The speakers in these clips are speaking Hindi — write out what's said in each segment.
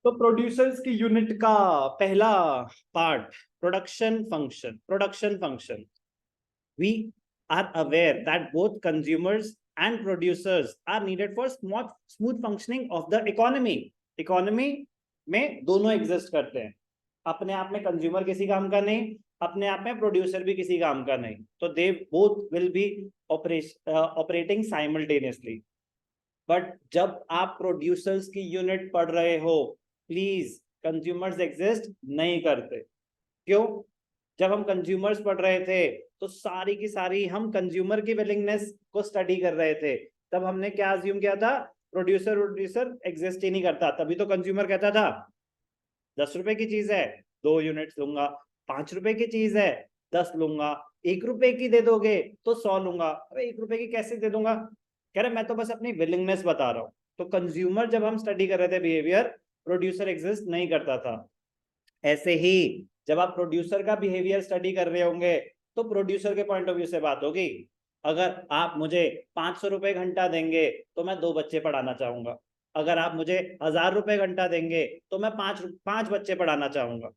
तो प्रोड्यूसर्स की यूनिट का पहला part production function we are aware that both consumers and producers are needed for smooth functioning of the economy में दोनों एग्जिस्ट करते हैं। अपने आप में कंज्यूमर किसी काम का नहीं, अपने आप में प्रोड्यूसर भी किसी काम का नहीं, तो they both will be operating simultaneously. But जब आप प्रोड्यूसर्स की यूनिट पढ़ रहे हो, प्लीज कंज्यूमर्स एग्जिस्ट नहीं करते। क्यों? जब हम कंज्यूमर्स पढ़ रहे थे तो सारी की सारी हम कंज्यूमर की विलिंगनेस को स्टडी कर रहे थे। तब हमने क्या अज्यूम किया था? प्रोड्यूसर एग्जिस्ट ही नहीं करता। तभी तो कंज्यूमर कहता था 10 रुपए की चीज है 2 यूनिट्स लूंगा, 5 रुपए की चीज है 10 लूंगा, 1 रुपए की दे दोगे तो 100 लूंगा। अरे 1 रुपए की कैसे दे दूंगा? कह रहे मैं तो बस अपनी विलिंगनेस बता रहा हूं। तो कंज्यूमर जब हम स्टडी कर रहे थे बिहेवियर, प्रोड्यूसर एग्जिस्ट नहीं करता था। ऐसे ही जब आप प्रोड्यूसर का बिहेवियर स्टडी कर रहे होंगे तो प्रोड्यूसर के पॉइंट ऑफ व्यू से बात होगी। अगर आप मुझे 500 रुपए घंटा देंगे तो मैं 2 बच्चे पढ़ाना चाहूंगा। अगर आप मुझे 1000 रुपए घंटा देंगे तो मैं पांच बच्चे पढ़ाना चाहूंगा।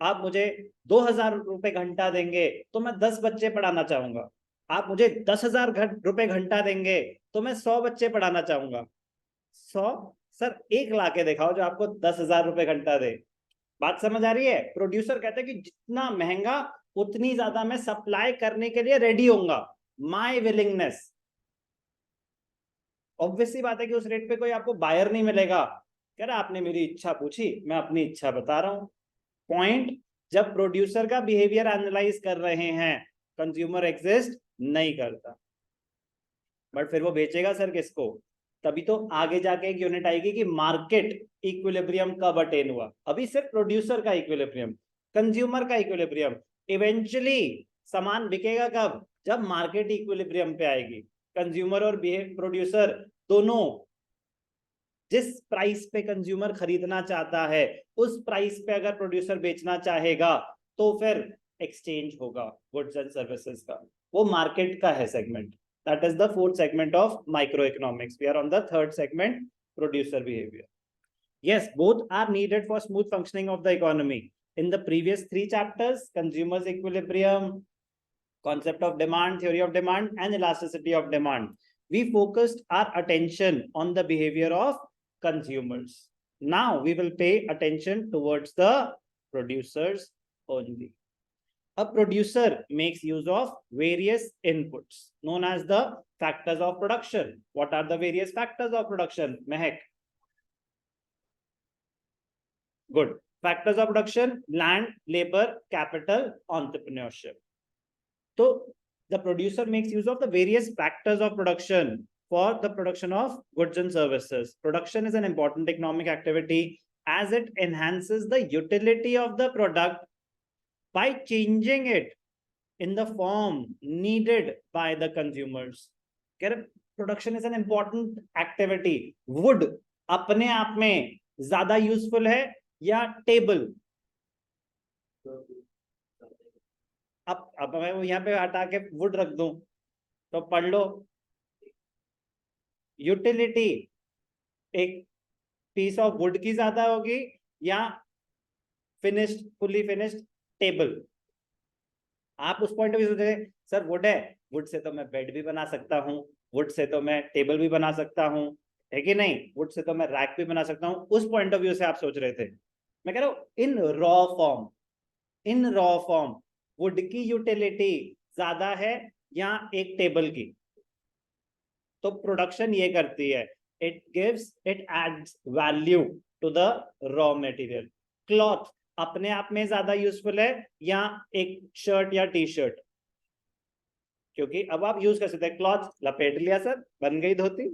आप मुझे 2000 रुपए घंटा देंगे तो मैं 10 बच्चे पढ़ाना चाहूंगा। आप मुझे 10,000 रुपए घंटा देंगे तो मैं 100 बच्चे पढ़ाना चाहूंगा। 100? सर एक ला के दिखाओ जो आपको 10,000 रुपए घंटा दे। बात समझ आ रही है? प्रोड्यूसर कहते हैं कि जितना महंगा उतनी ज्यादा मैं सप्लाई करने के लिए रेडी होऊंगा, माय विलिंगनेस। ऑब्वियसली बात है कि उस रेट पे कोई आपको बायर नहीं मिलेगा। कह रहा आपने मेरी इच्छा पूछी, मैं अपनी इच्छा बता रहा हूं। पॉइंट, जब प्रोड्यूसर का बिहेवियर एनालाइज कर रहे हैं, कंज्यूमर एग्जिस्ट नहीं करता। बट फिर वो बेचेगा सर किसको? तभी तो आगे जाके एक यूनिट आएगी कि मार्केट इक्विलिब्रियम कब अटेन हुआ। अभी सिर्फ प्रोड्यूसर का इक्विलिब्रियम, कंज्यूमर का इक्विलिब्रियम। इवेंचुअली सामान बिकेगा कब? जब मार्केट इक्विलिब्रियम पे आएगी। कंज्यूमर और प्रोड्यूसर दोनों जिस प्राइस पे कंज्यूमर खरीदना चाहता है उस प्राइस पे अगर प्रोड्यूसर बेचना चाहेगा तो फिर एक्सचेंज होगा गुड्स एंड सर्विसेज का। वो मार्केट का है segment. That is the fourth segment of microeconomics. We are on the third segment, producer behavior. Yes, both are needed for smooth functioning of the economy. In the previous 3 chapters, consumers equilibrium, concept of demand, theory of demand, and elasticity of demand, we focused our attention on the behavior of consumers. Now we will pay attention towards the producers only. A producer makes use of various inputs known as the factors of production. What are the various factors of production? Mehak. Good. Factors of production: land, labor, capital, entrepreneurship. So the producer makes use of the various factors of production for the production of goods and services. Production is an important economic activity as it enhances the utility of the product by changing it in the form needed by the consumers. Production is an important activity. Would अपने आप में ज्यादा यूजफुल है या टेबल? अब मैं यहाँ पे हटा के वुड रख दूं तो पढ़ लो। यूटिलिटी एक पीस ऑफ वुड की ज्यादा होगी या फिनिश्ड, फुली फिनिश्ड टेबल? आप उस पॉइंट ऑफ व्यू से सर वुड है, वुड से तो मैं बेड भी बना सकता हूँ, वुड से तो मैं टेबल भी बना सकता हूँ, है कि नहीं? वुड से तो मैं रैक भी बना सकता हूँ। उस पॉइंट ऑफ व्यू से आप सोच रहे थे। मैं कह रहा हूँ इन रॉ फॉर्म वुड की यूटिलिटी ज्यादा है या एक टेबल की? तो प्रोडक्शन ये करती है, it adds value to the raw material. Cloth अपने आप में ज्यादा यूजफुल है या एक शर्ट या टी शर्ट? क्योंकि अब आप यूज कर सकते हैं, क्लॉथ लपेट लिया सर बन गई धोती।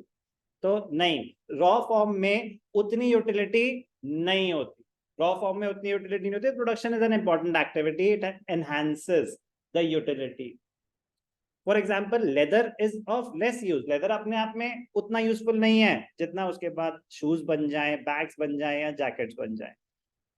तो नहीं, रॉ फॉर्म में उतनी यूटिलिटी नहीं होती। रॉ फॉर्म में उतनी यूटिलिटी नहीं होती। Production is an important activity, it enhances the utility. For example leather is of less use. Leather अपने आप में उतना यूजफुल नहीं है जितना उसके बाद शूज बन जाए, बैग्स बन जाए या जैकेट्स बन जाए।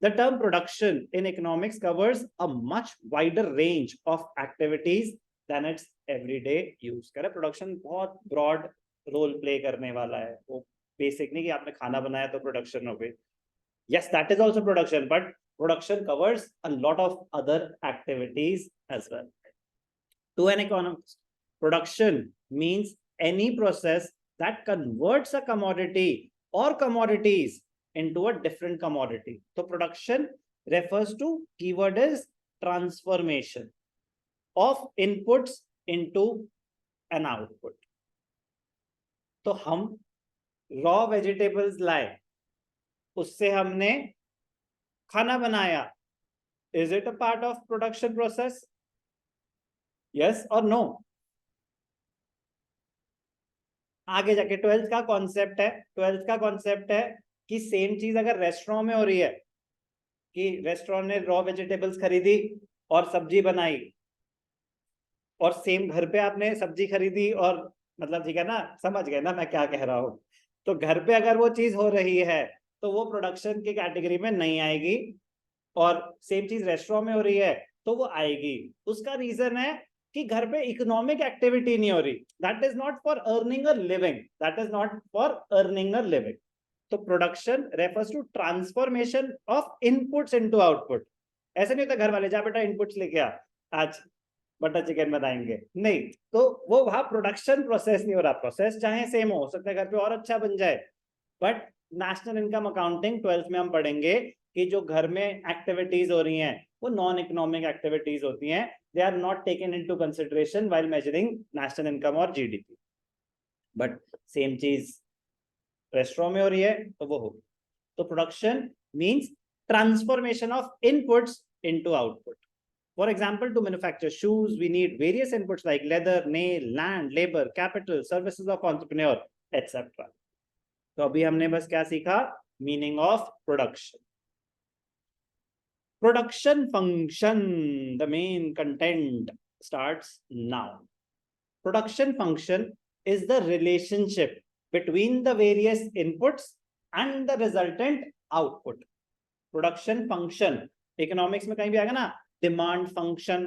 The term production in economics covers a much wider range of activities than its everyday use. कह रहे प्रोडक्शन बहुत ब्रॉड रोल प्ले करने वाला है। वो बेसिक नहीं कि आपने खाना बनाया तो प्रोडक्शन हो गई। Yes, that is also production, but production covers a lot of other activities as well. To an economist, production means any process that converts a commodity or commodities into a different commodity. So production refers to, keyword is transformation of inputs into an output. तो हम रॉ वेजिटेबल्स लाए, उससे हमने खाना बनाया. Is it a part of production process? Yes or no? आगे जाके 12th का कॉन्सेप्ट है. 12th का कॉन्सेप्ट है कि सेम चीज अगर रेस्टोरेंट में हो रही है, कि रेस्टोरेंट ने रॉ वेजिटेबल्स खरीदी और सब्जी बनाई, और सेम घर पे आपने सब्जी खरीदी और मतलब ठीक है ना, समझ गए ना मैं क्या कह रहा हूं. तो घर पे अगर वो चीज हो रही है तो वो प्रोडक्शन की कैटेगरी में नहीं आएगी, और सेम चीज रेस्टोरेंट में हो रही है तो वो आएगी. उसका रीजन है कि घर पे इकोनॉमिक एक्टिविटी नहीं हो रही. That is not for earning a living, that is not for earning a living. तो production refers to transformation of inputs into output. ऐसा नहीं होता घर वाले जा बेटा इनपुट्स लेके आ, आज बटर चिकन बनाएंगे, नहीं. तो वो वहां प्रोडक्शन प्रोसेस नहीं हो रहा. प्रोसेस चाहे सेम हो सकता है घर पे और अच्छा बन जाए, but national income accounting 12th में हम पढ़ेंगे कि जो घर में एक्टिविटीज हो रही हैं वो नॉन इकोनॉमिक एक्टिविटीज होती हैं. They are not taken into consideration while measuring national income और जीडीपी. बट सेम चीज रेस्टोरेंट में हो रही है तो वो होगी. तो production means transformation of inputs into output. For example, to manufacture shoes, we need various inputs like leather, nail, land, labor, capital, services of entrepreneur, etc. तो अभी हमने बस क्या सीखा? Meaning of production. Production function, the main content starts now. Production function is the relationship between the various inputs and the resultant output. Production function, economics में कहीं भी आएगा ना, demand function,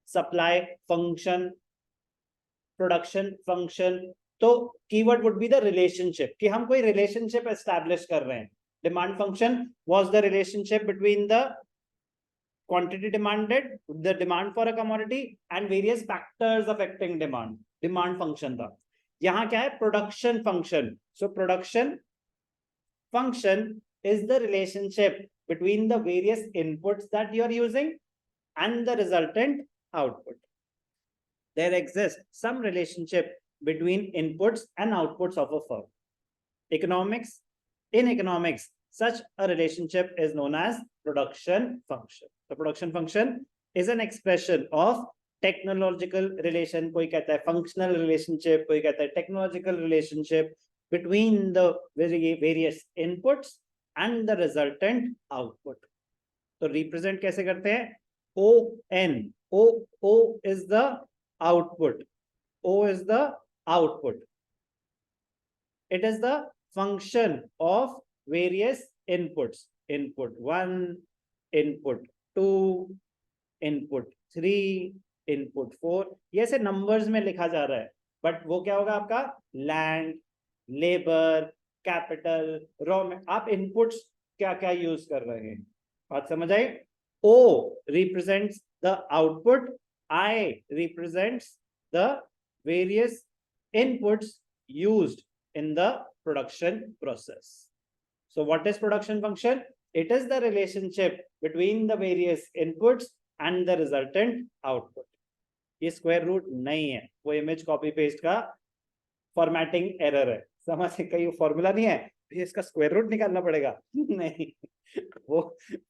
supply function, production function. तो keyword would be the relationship, कि हम कोई रिलेशनशिप एस्टैब्लिश कर रहे हैं. Demand function was the relationship between the quantity demanded, the demand for a commodity and various factors affecting demand. Demand function था. यहां क्या है? Production function. So production function is the relationship between the various inputs that you are using and the resultant output. There exists some relationship between inputs and outputs of a firm. In economics, such a relationship is known as production function. The production function is an expression of technological relation. कोई कहता है functional relationship, कोई कहता है technological relationship between the various inputs and the resultant output. तो represent कैसे करते हैं? O-N. O is the output. O is the output. It is the function of various inputs. Input 1, input 2, input 3, input 4. ये ऐसे numbers में लिखा जा रहा है, but वो क्या होगा आपका? Land, labor, capital, raw. आप inputs क्या क्या use कर रहे हैं? बात समझ आई? O represents the output. I represents the various inputs used in the production process. So what is production function? It is the relationship between the various inputs and the resultant output. ये square root नहीं है, वो image copy paste का formatting error है. समझ से कहीं फॉर्मूला नहीं है, इसका स्क्वायर रूट निकालना पड़ेगा. नहीं, वो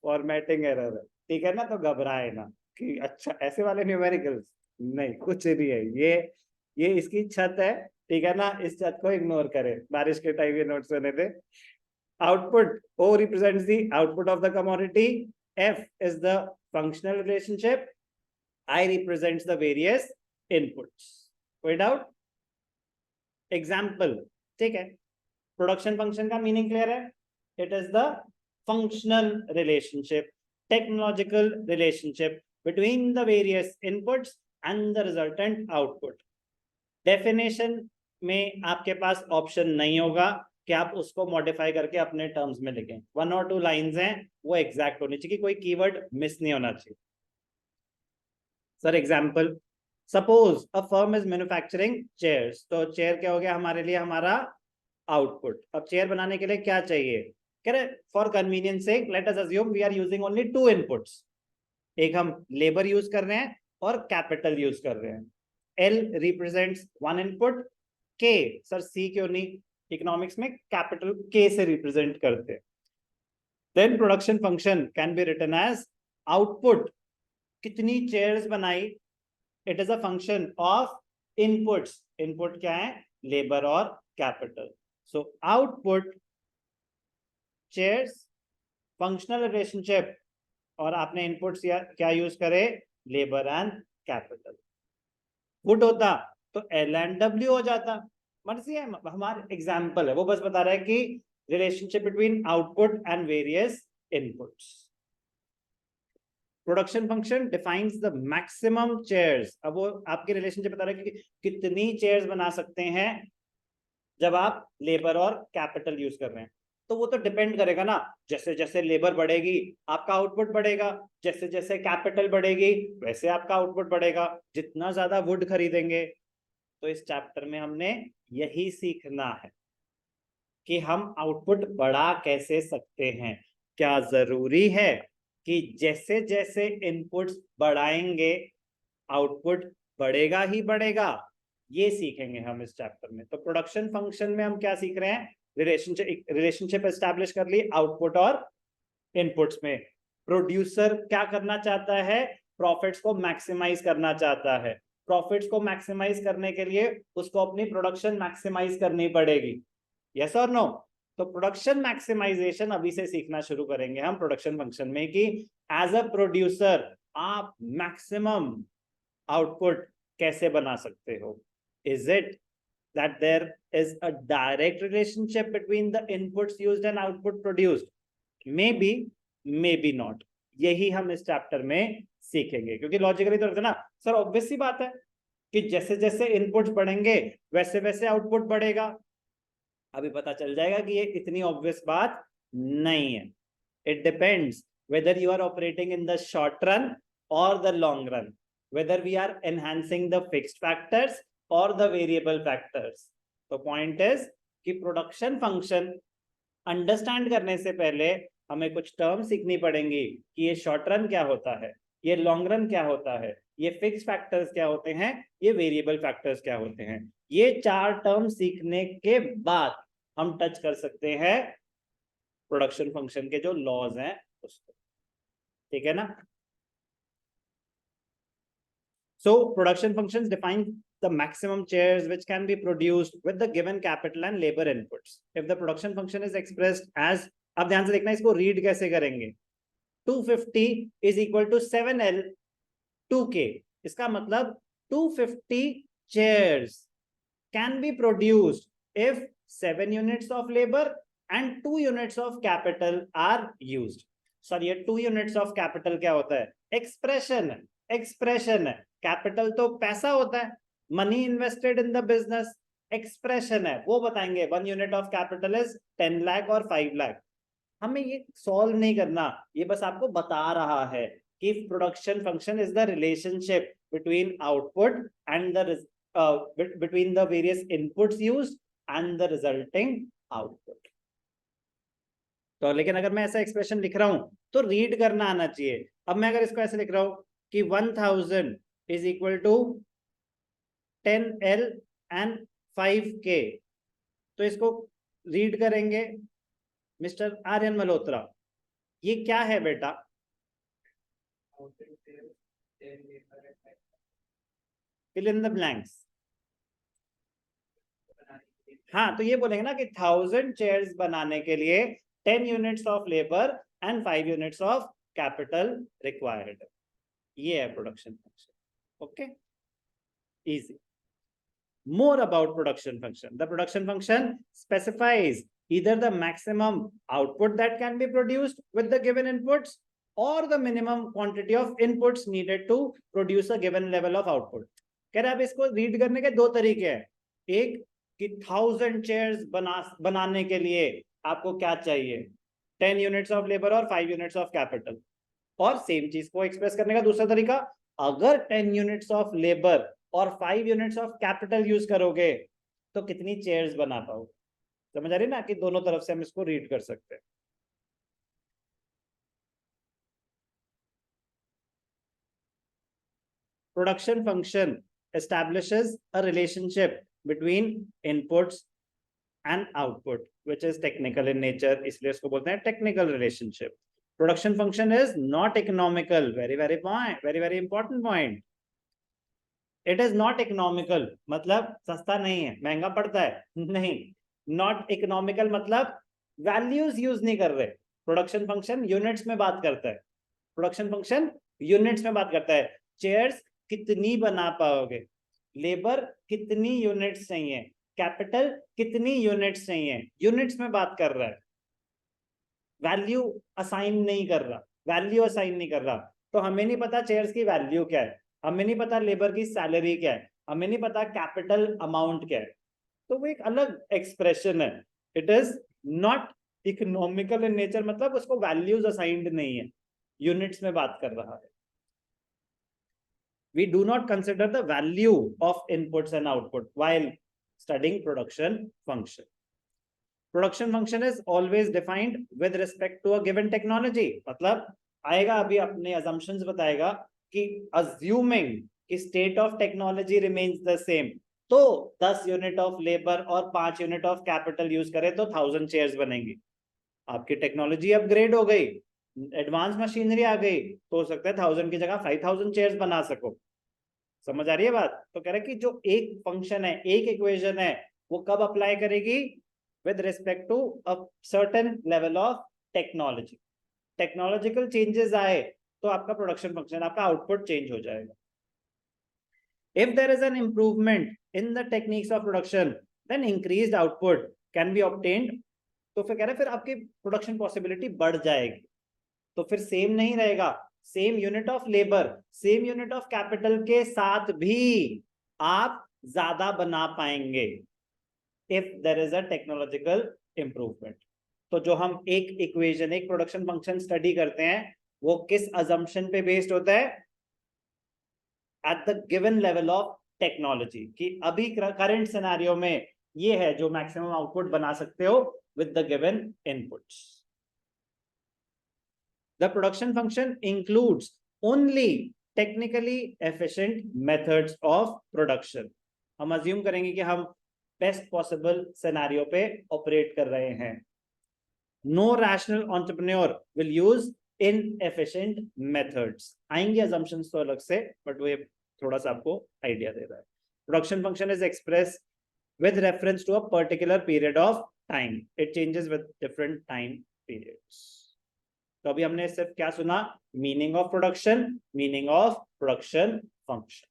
फॉर्मेटिंग एरर है. ठीक है ना? तो घबराए ना कि अच्छा ऐसे वाले न्यूमेरिकल्स नहीं, कुछ नहीं है. ये इसकी छत है, ठीक है ना? इस छत को इग्नोर करें. बारिश के टाइम ये नोट्स होने दे. Output, O represents the output of the commodity. F is the functional relationship. I represents the various inputs. कोई डाउट? एग्जाम्पल. ठीक है, प्रोडक्शन फंक्शन का मीनिंग क्लियर है. It is the functional relationship, technological relationship between the various inputs and the resultant output. Definition में आपके पास ऑप्शन नहीं होगा कि आप उसको मॉडिफाई करके अपने टर्म्स में लिखें। 1 और 2 लाइंस हैं, वो एग्जैक्ट होनी चाहिए, कोई कीवर्ड मिस नहीं होना चाहिए। Sir example, suppose a firm is manufacturing chairs, तो चेयर क्या हो गया हमारे लिए, हमारा आउटपुट। अब चेयर बनाने के लिए क्या चाहिए, कह रहे for convenience sake let us assume we are using only 2 inputs, एक हम लेबर यूज कर रहे हैं और कैपिटल यूज कर रहे हैं। एल रिप्रेजेंट्स 1 इनपुट, के सर सी क्यों नहीं, इकोनॉमिक्स में कैपिटल के से रिप्रेजेंट करते हैं। Then production function can be written as output, कितनी चेयर्स बनाई, it is a function of inputs, input क्या है, लेबर और capital. So output chairs, functional relationship, और आपने इनपुट्स क्या यूज करे, लेबर एंड कैपिटल। वुड होता तो एल एंड डब्ल्यू हो जाता, मर्जी है, हमारा एग्जाम्पल है, वो बस बता रहा है कि relationship between output and various inputs. Production function defines the maximum chairs, अब वो आपके रिलेशनशिप बता रहा है कि कितनी चेयर्स बना सकते हैं जब आप लेबर और कैपिटल यूज कर रहे हैं। तो वो तो डिपेंड करेगा ना, जैसे जैसे लेबर बढ़ेगी आपका आउटपुट बढ़ेगा, जैसे जैसे कैपिटल बढ़ेगी वैसे आपका आउटपुट बढ़ेगा, जितना ज्यादा वुड खरीदेंगे। तो इस चैप्टर में हमने यही सीखना है कि हम आउटपुट बढ़ा कैसे सकते हैं। क्या जरूरी है कि जैसे जैसे इनपुट्स बढ़ाएंगे आउटपुट बढ़ेगा ही बढ़ेगा, ये सीखेंगे हम इस चैप्टर में। तो प्रोडक्शन फंक्शन में हम क्या सीख रहे हैं, रिलेशनशिप एस्टैब्लिश कर ली आउटपुट और इनपुट्स में। प्रोड्यूसर क्या करना चाहता है, प्रॉफिट्स को मैक्सिमाइज करना चाहता है, प्रॉफिट्स को मैक्सिमाइज करने के लिए उसको अपनी प्रोडक्शन मैक्सिमाइज करनी पड़ेगी, यस और नो। तो प्रोडक्शन मैक्सिमाइजेशन अभी से सीखना शुरू करेंगे हम प्रोडक्शन फंक्शन में, कि एज अ प्रोड्यूसर आप मैक्सिमम आउटपुट कैसे बना सकते हो। Is it that there is a direct relationship between the inputs used and output produced? Maybe, maybe not. यही हम इस चैप्टर में सीखेंगे, क्योंकि लॉजिकली तो लगता है ना सर, ऑब्वियस सी बात है कि जैसे जैसे इनपुट्स बढ़ेंगे वैसे वैसे आउटपुट बढ़ेगा। अभी पता चल जाएगा कि ये इतनी ऑब्वियस बात नहीं है। It depends whether you are operating in the short run or the long run, whether we are enhancing the fixed factors or the variable factors. तो पॉइंट इज कि प्रोडक्शन फंक्शन अंडरस्टैंड करने से पहले हमें कुछ टर्म सीखनी पड़ेंगी कि ये शॉर्ट रन क्या होता है, ये लॉन्ग रन क्या होता है, ये फिक्स फैक्टर्स क्या होते हैं, ये वेरिएबल फैक्टर्स क्या होते हैं। ये 4 टर्म सीखने के बाद हम टच कर सकते हैं प्रोडक्शन फंक्शन के जो लॉज हैं उसको, ठीक है ना। So production functions define the maximum chairs which can be produced with the given capital and labor inputs. If the production function is expressed as, अब ध्यान से देखना इसको रीड कैसे करेंगे, 250 is equal to 7L 2K, इसका मतलब 250 chairs can be produced if 7 units of labor and 2 units of capital are used. Sir ये 2 units of capital क्या होता है, एक्सप्रेशन है, एक्सप्रेशन है। कैपिटल तो पैसा होता है, money invested in the business, expression है वो बताएंगे 1 unit of capital is 10 lakh और 5 लाख। हमें ये सॉल्व नहीं करना, ये बस आपको बता रहा है कि production function is the relationship between output and the between the various inputs used and the resulting output. तो लेकिन अगर मैं ऐसा एक्सप्रेशन लिख रहा हूं तो रीड करना आना चाहिए। अब मैं अगर इसको ऐसे लिख रहा हूं कि 1000 is equal to 10L and 5K, तो इसको रीड करेंगे मिस्टर आर्यन मल्होत्रा, ये क्या है बेटा, fill in the blanks। हाँ तो ये बोलेंगे ना कि 1000 चेयर्स बनाने के लिए 10 units of labour and 5 units of capital required, ये है production function. Okay, easy. More about production function. The production function specifies either the maximum output that can be produced with the given inputs or the minimum quantity of inputs needed to produce a given level of output. कह रहे अब इसको रीड करने के 2 तरीके हैं, एक कि 1000 चेयर्स बनाने के लिए आपको क्या चाहिए, 10 यूनिट्स ऑफ लेबर और 5 यूनिट्स ऑफ कैपिटल। और सेम चीज को एक्सप्रेस करने का दूसरा तरीका, अगर 10 यूनिट्स ऑफ लेबर और 5 यूनिट्स ऑफ कैपिटल यूज करोगे तो कितनी चेयर्स बना पाओगे। समझ आ रही ना कि दोनों तरफ से हम इसको रीड कर सकते हैं। Production function establishes a relationship between inputs and output, which is technical in nature, इसलिए इसको बोलते हैं technical relationship. Production function is not economical. Very important point. It is not economical, मतलब सस्ता नहीं है, महंगा पड़ता है नहीं। Not economical मतलब values यूज नहीं कर रहे। प्रोडक्शन फंक्शन यूनिट्स में बात करता है, प्रोडक्शन फंक्शन यूनिट्स में बात करता है। चेयर्स कितनी बना पाओगे, लेबर कितनी यूनिट्स चाहिए, कैपिटल कितनी यूनिट्स चाहिए, यूनिट्स में बात कर रहा है। वैल्यू असाइन नहीं कर रहा, वैल्यू असाइन नहीं कर रहा। तो हमें नहीं पता चेयर्स की वैल्यू क्या है, हमें नहीं पता लेबर की सैलरी क्या है, हमें नहीं पता कैपिटल अमाउंट क्या है। तो वो एक अलग एक्सप्रेशन है। It is not economical in nature, मतलब उसको वैल्यूज असाइंड नहीं है, यूनिट्स में बात कर रहा है। We do not consider the value of inputs and output while studying production function. Production function is always defined with respect to a given technology. मतलब आएगा अभी अपने assumptions बताएगा कि assuming कि state of technology remains the same, तो 10 यूनिट ऑफ लेबर और 5 यूनिट ऑफ कैपिटल यूज करें तो 1000 चेयर्स बनेंगी। आपकी टेक्नोलॉजी अपग्रेड हो गई, एडवांस मशीनरी आ गई, तो हो सकता है 1000 की जगह 5000 चेयर्स बना सको। समझ आ रही है बात। तो कह रहे कि जो एक फंक्शन है, एक इक्वेशन है, वो कब अप्लाई करेगी, with respect to a certain level of technology. Technological changes आए तो आपका प्रोडक्शन फंक्शन, आपका आउटपुट चेंज हो जाएगा। If there is an improvement in the techniques of production then increased output can be obtained. तो फिर कह रहे फिर आपकी प्रोडक्शन पॉसिबिलिटी बढ़ जाएगी। तो फिर सेम नहीं रहेगा, same unit of labour, same unit of capital के साथ भी आप ज्यादा बना पाएंगे if there is a technological improvement. तो जो हम एक इक्वेशन, एक प्रोडक्शन फंक्शन स्टडी करते हैं, वो किस अजम्पशन पे बेस्ड होता है, at the given level of technology, कि अभी करंट सिनेरियो में ये है जो मैक्सिमम आउटपुट बना सकते हो with the given inputs. The production function includes only technically efficient methods of production. हम assume करेंगे कि हम best possible scenario पे operate कर रहे हैं। No rational entrepreneur will use inefficient methods. आएंगे assumptions तो अलग से, but वो थोड़ा सा आपको idea दे रहा है। Production function is expressed with reference to a particular period of time. It changes with different time periods. तो अभी हमने सिर्फ क्या सुना, meaning of production, meaning of production function.